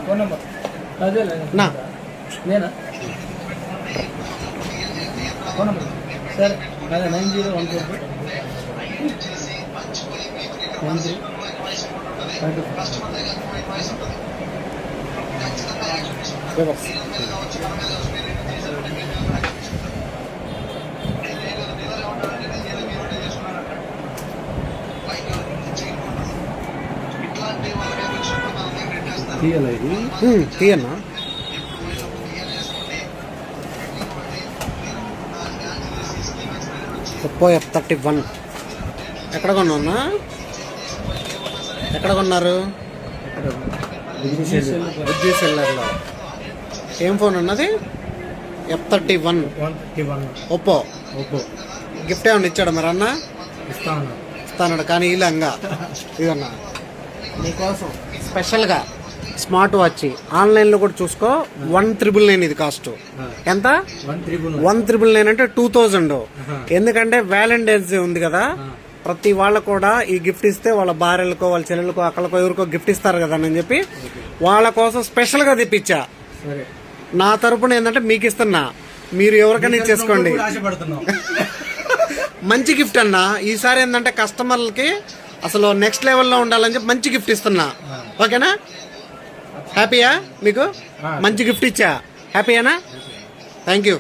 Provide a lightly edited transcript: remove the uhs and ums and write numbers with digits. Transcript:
Phone number అదే నేనా phone number సరే అదే 90 తీయన్నా ఒప్పో F31 ఎక్కడ కొన్నా ఎక్కడ కొన్నారు? బుజ్జి సెల్లర్లో. ఏం ఫోన్ ఉన్నది? F31 Oppo. గిఫ్ట్ ఏమన్నా ఇచ్చాడు మరి అన్న? ఇస్తానడు కానీ ఇలాంగా ఇదన్నా నీకోసం స్పెషల్గా స్మార్ట్ వాచ్ ఆన్లైన్లో కూడా చూసుకో. 1999 ఇది కాస్ట్. ఎంత? 1999 అంటే 2000. ఎందుకంటే వ్యాలంటైన్స్ డే ఉంది కదా, ప్రతి వాళ్ళు కూడా ఈ గిఫ్ట్ ఇస్తే వాళ్ళ భార్యలకో వాళ్ళ చెల్లెలకో అక్కలకో ఎవరికో గిఫ్ట్ ఇస్తారు కదా అని చెప్పి వాళ్ళ కోసం స్పెషల్గా తెప్పించా. నా తరపున ఏంటంటే మీకు ఇస్తున్నా, మీరు ఎవరికైనా ఇచ్చేసుకోండి. మంచి గిఫ్ట్ అన్నా. ఈసారి ఏంటంటే కస్టమర్లకి అసలు నెక్స్ట్ లెవెల్లో ఉండాలని చెప్పి మంచి గిఫ్ట్ ఇస్తున్నా. ఓకేనా? హ్యాపీయా? మీకు మంచి గిఫ్ట్ ఇచ్చా, హ్యాపీయేనా? Thank you.